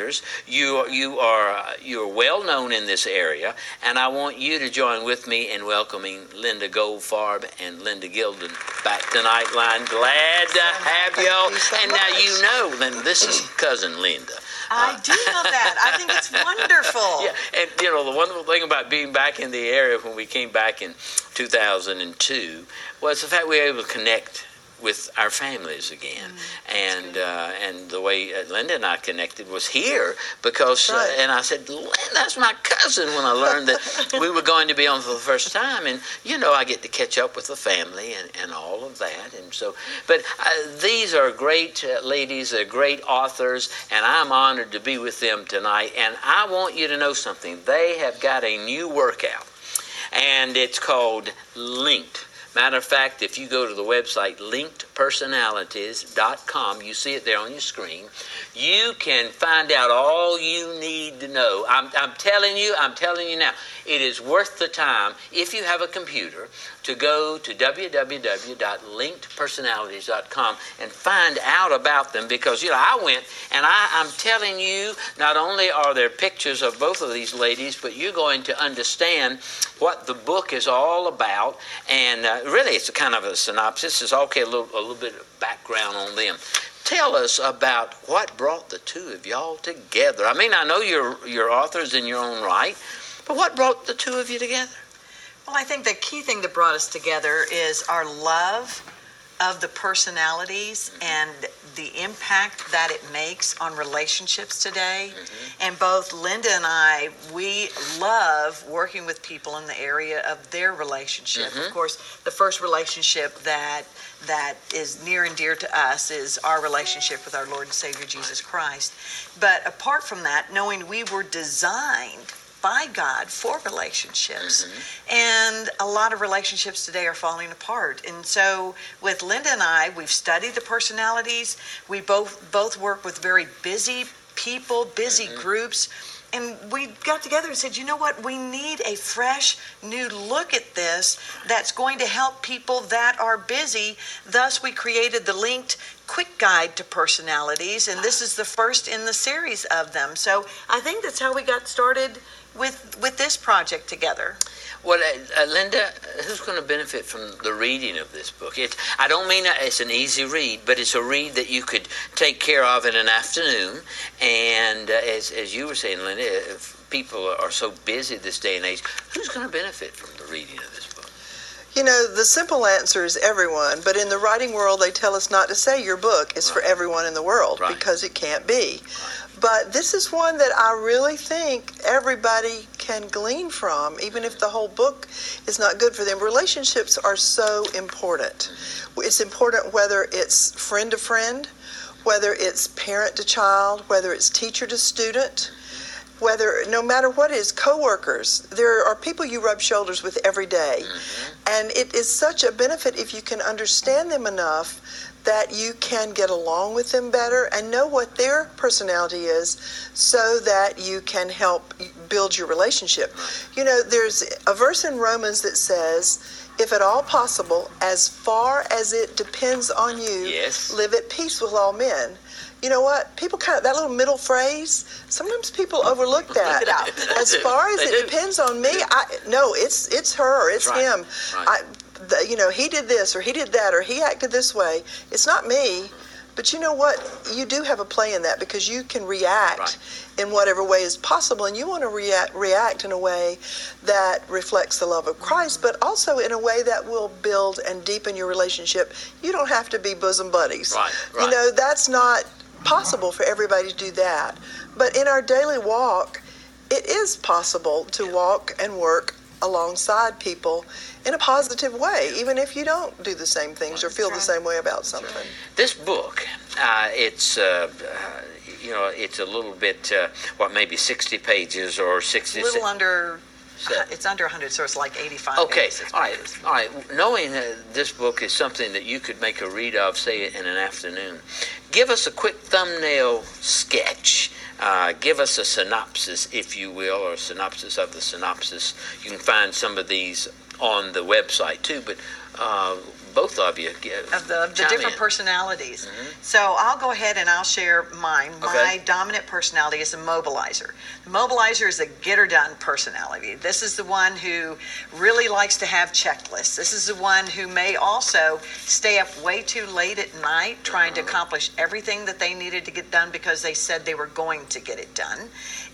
writers. You're well known in this area, and I want you to join with me in welcoming Linda Goldfarb and Linda Gilden back to Nightline. Glad to have y'all. And now you know, Linda, this is cousin Linda. I do know that. I think it's wonderful. Yeah, and the wonderful thing about being back in the area when we came back in 2002 was the fact we were able to connect with our families again. And the way Linda and I connected was here because, and I said, Linda, that's my cousin, when I learned that we were going to be on for the first time. And, I get to catch up with the family and all of that. And so, but these are great ladies, they're great authors, and I'm honored to be with them tonight. And I want you to know something. They have got a new workout, and it's called Linked. Matter of fact, if you go to the website linkedpersonalities.com, you see it there on your screen, you can find out all you need to know. I'm telling you now, it is worth the time, if you have a computer, to go to www.linkedpersonalities.com and find out about them, because I went and I'm telling you, not only are there pictures of both of these ladies, but you're going to understand what the book is all about. And really, it's a kind of a synopsis. It's okay, a little bit of background on them. Tell us about what brought the two of y'all together. I mean, I know you're authors in your own right, but what brought the two of you together? Well, I think the key thing that brought us together is our love of the personalities and the impact that it makes on relationships today. And both Linda and I, we love working with people in the area of their relationship. Of course, the first relationship that is near and dear to us is our relationship with our Lord and Savior Jesus Christ. But apart from that, knowing we were designed by God for relationships, and a lot of relationships today are falling apart. And so with Linda and I, we've studied the personalities. We both work with very busy people, busy groups, and we got together and said, you know what, we need a fresh new look at this that's going to help people that are busy. Thus we created the Linked Quick Guide to Personalities, and this is the first in the series of them. So I think that's how we got started with this project together. Well, Linda, who's going to benefit from the reading of this book? I don't mean it's an easy read, but it's a read that you could take care of in an afternoon. And as you were saying, Linda, if people are so busy this day and age, who's going to benefit from the reading of this book? The simple answer is everyone. But in the writing world, they tell us not to say your book is for everyone in the world, because it can't be. But this is one that I really think everybody can glean from, even if the whole book is not good for them. Relationships are so important. It's important whether it's friend to friend, whether it's parent to child, whether it's teacher to student, no matter what it is, coworkers. There are people you rub shoulders with every day. And it is such a benefit if you can understand them enough that you can get along with them better and know what their personality is, so that you can help build your relationship. There's a verse in Romans that says, if at all possible, as far as it depends on you, live at peace with all men. You know what? People that little middle phrase, sometimes people overlook that. As far as it depends on me, it's her, it's him. He did this or he did that or he acted this way. It's not me. But you know what? You do have a play in that, because you can react in whatever way is possible. And you want to react in a way that reflects the love of Christ, but also in a way that will build and deepen your relationship. You don't have to be bosom buddies. That's not possible for everybody to do that. But in our daily walk, it is possible to walk and work alongside people in a positive way, even if you don't do the same things or feel the same way about something. This book, it's a little bit, maybe 60 pages or 60. A little under. It's under 100, so it's like 85. Okay, 86 all right. Knowing that this book is something that you could make a read of, say, in an afternoon, give us a quick thumbnail sketch. Give us a synopsis, if you will, or a synopsis of the synopsis. You can find some of these on the website too, but both of you of the different personalities. Mm-hmm. So I'll go ahead and I'll share mine. Okay. My dominant personality is a mobilizer. The mobilizer is a get-her-done personality. This is the one who really likes to have checklists. This is the one who may also stay up way too late at night trying to accomplish everything that they needed to get done because they said they were going to get it done.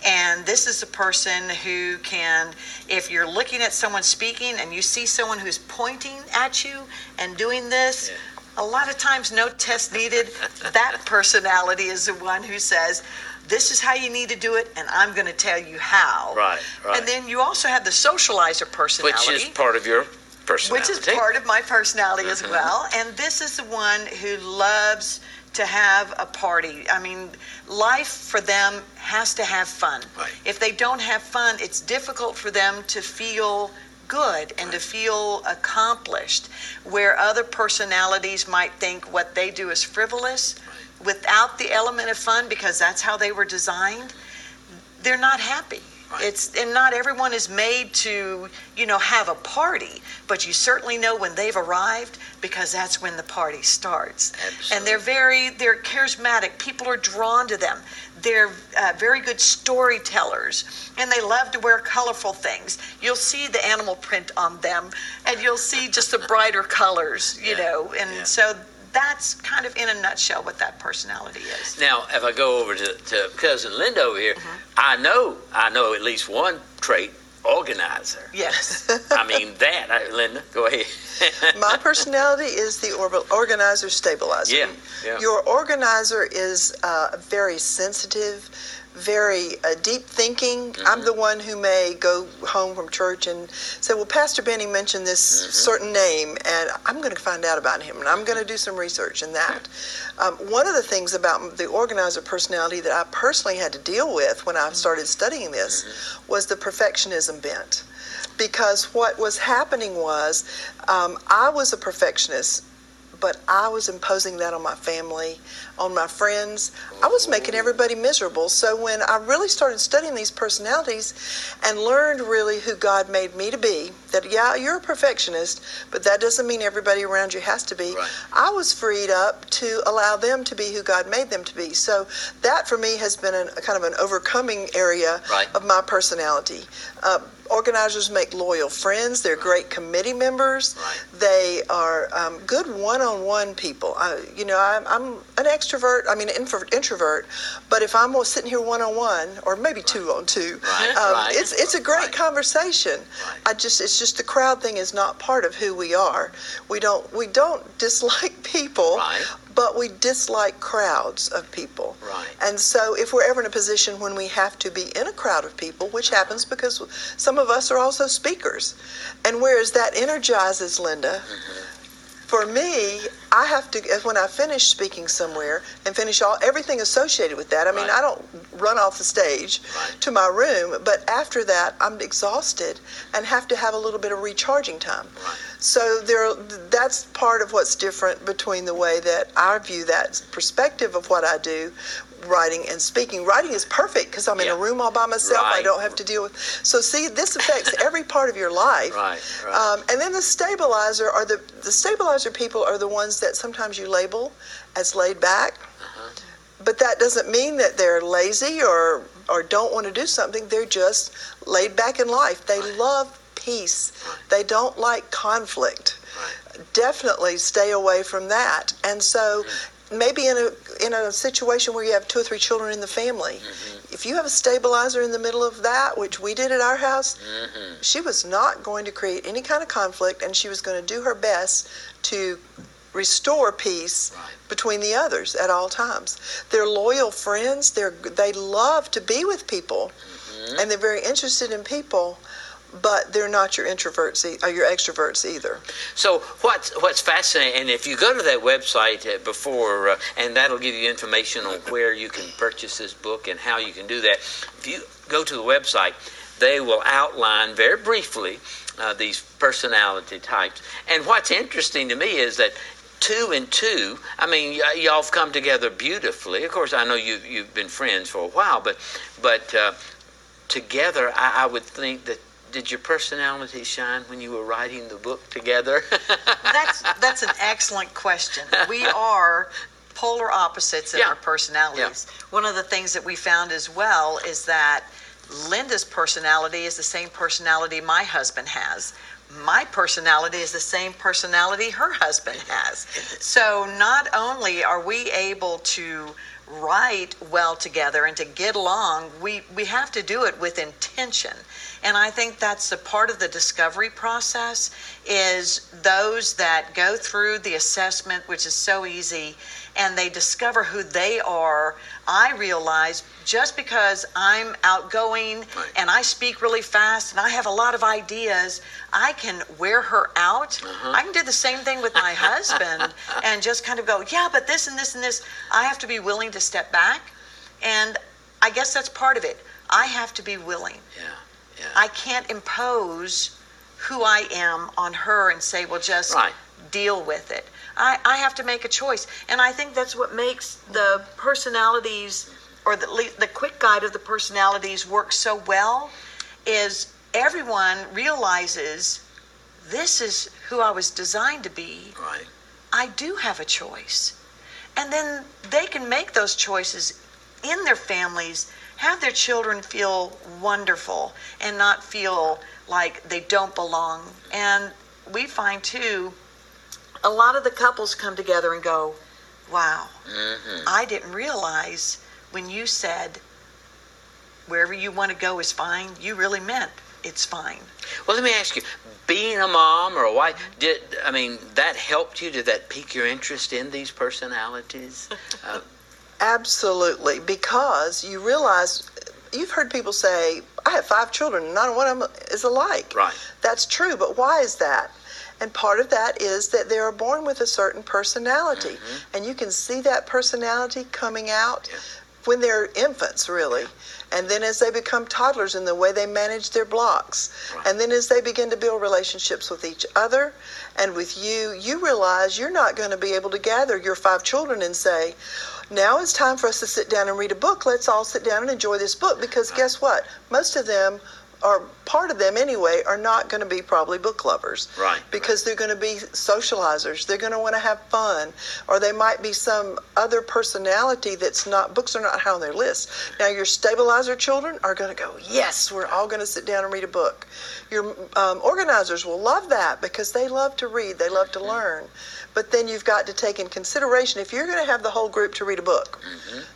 And this is the person who can, if you're looking at someone speaking and you see someone who's pointing at you and doing this, a lot of times no test needed. That personality is the one who says, this is how you need to do it, and I'm going to tell you how. Right. And then you also have the socializer personality. Which is part of your personality. Which is part of my personality as well. And this is the one who loves to have a party. I mean, life for them has to have fun. Right. If they don't have fun, it's difficult for them to feel good and to feel accomplished, where other personalities might think what they do is frivolous. Without the element of fun, because that's how they were designed, they're not happy. Right. And not everyone is made to, have a party, but you certainly know when they've arrived because that's when the party starts. Absolutely. And they're charismatic. People are drawn to them. They're very good storytellers, and they love to wear colorful things. You'll see the animal print on them, and you'll see just the brighter colors, So that's kind of in a nutshell what that personality is. Now, if I go over to Cousin Linda over here, I know at least one trait, organizer. Yes. I mean Linda, go ahead. My personality is the organizer stabilizer. Yeah. Your organizer is very sensitive, very deep thinking. Mm-hmm. I'm the one who may go home from church and say, well, Pastor Benny mentioned this certain name, and I'm going to find out about him, and I'm going to do some research in that. One of the things about the organizer personality that I personally had to deal with when I started studying this was the perfectionism bent. Because what was happening was I was a perfectionist, but I was imposing that on my family, on my friends. I was making everybody miserable. So when I really started studying these personalities and learned really who God made me to be, that you're a perfectionist, but that doesn't mean everybody around you has to be. Right. I was freed up to allow them to be who God made them to be. So that for me has been a kind of an overcoming area of my personality. Organizers make loyal friends. They're great committee members. Right. They are good one-on-one people. I'm an extrovert. I mean, introvert. But if I'm sitting here one-on-one, or maybe two-on-two, it's a great conversation. Right. It's just the crowd thing is not part of who we are. We don't dislike people. Right. But we dislike crowds of people. Right. And so if we're ever in a position when we have to be in a crowd of people, which happens because some of us are also speakers, and whereas that energizes Linda, for me, I have to, when I finish speaking somewhere and finish everything associated with that, I mean, I don't run off the stage to my room, but after that, I'm exhausted and have to have a little bit of recharging time. Right. So that's part of what's different between the way that I view that perspective of what I do, writing and speaking. Writing is perfect because I'm in a room all by myself. I don't have to deal with. So see, this affects every part of your life. Right. And then the stabilizer are the stabilizer people are the ones that sometimes you label as laid back. But that doesn't mean that they're lazy or don't want to do something. They're just laid back in life. They love peace. They don't like conflict. Definitely stay away from that. And so maybe in a situation where you have 2 or 3 children in the family, if you have a stabilizer in the middle of that, which we did at our house, she was not going to create any kind of conflict, and she was going to do her best to restore peace between the others at all times. They're loyal friends. They love to be with people, and they're very interested in people. But they're not your introverts or your extroverts either. So what's fascinating, and if you go to that website before, and that'll give you information on where you can purchase this book and how you can do that. If you go to the website, they will outline very briefly these personality types. And what's interesting to me is that 2 and 2, I mean, y'all have come together beautifully. Of course, I know you've been friends for a while, but together, I would think that did your personality shine when you were writing the book together? That's an excellent question. We are polar opposites in our personalities. One of the things that we found as well is that Linda's personality is the same personality my husband has. My personality is the same personality her husband has. So not only are we able to write well together and to get along, we have to do it with intention. And I think that's a part of the discovery process, is those that go through the assessment, which is so easy, and they discover who they are. I realize just because I'm outgoing and I speak really fast and I have a lot of ideas, I can wear her out. I can do the same thing with my husband and just kind of go, yeah, but this and this and this. I have to be willing to step back. And I guess that's part of it. I have to be willing. I can't impose who I am on her and say, well, just deal with it. I have to make a choice. And I think that's what makes the personalities, or the quick guide of the personalities, work so well, is everyone realizes this is who I was designed to be. I do have a choice. And then they can make those choices in their families, have their children feel wonderful and not feel like they don't belong. And we find too, a lot of the couples come together and go, wow, I didn't realize when you said wherever you want to go is fine, you really meant it's fine. Well, let me ask you, being a mom or a wife, that helped you? Did that pique your interest in these personalities? Absolutely, because you realize, you've heard people say, I have 5 children and not one of them is alike. That's true, but why is that? And part of that is that they are born with a certain personality. And you can see that personality coming out when they're infants, really. And then as they become toddlers in the way they manage their blocks. And then as they begin to build relationships with each other and with you, you realize you're not going to be able to gather your 5 children and say, now it's time for us to sit down and read a book. Let's all sit down and enjoy this book. Because guess what? Most of them, or part of them anyway, are not going to be probably book lovers. Because they're going to be socializers. They're going to want to have fun. Or they might be some other personality that's not, books are not high on their list. Now your stabilizer children are going to go, yes, we're all going to sit down and read a book. Your organizers will love that because they love to read. They love to learn. But then you've got to take in consideration, if you're going to have the whole group to read a book,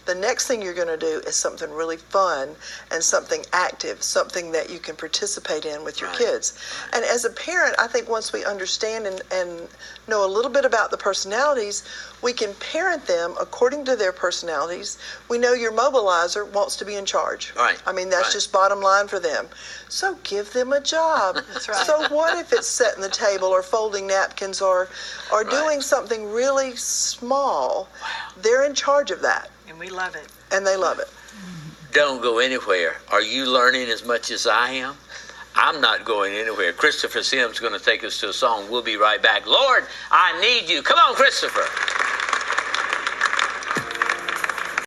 the next thing you're going to do is something really fun and something active, something that you can participate in with your kids. And as a parent, I think once we understand and know a little bit about the personalities, we can parent them according to their personalities. We know your mobilizer wants to be in charge. I mean, that's just bottom line for them. So give them a job. So what if it's setting the table or folding napkins or doing something really small? They're in charge of that. And we love it. And they love it. Don't go anywhere. Are you learning as much as I am? I'm not going anywhere. Christopher Sims is going to take us to a song. We'll be right back. Lord, I need you. Come on, Christopher.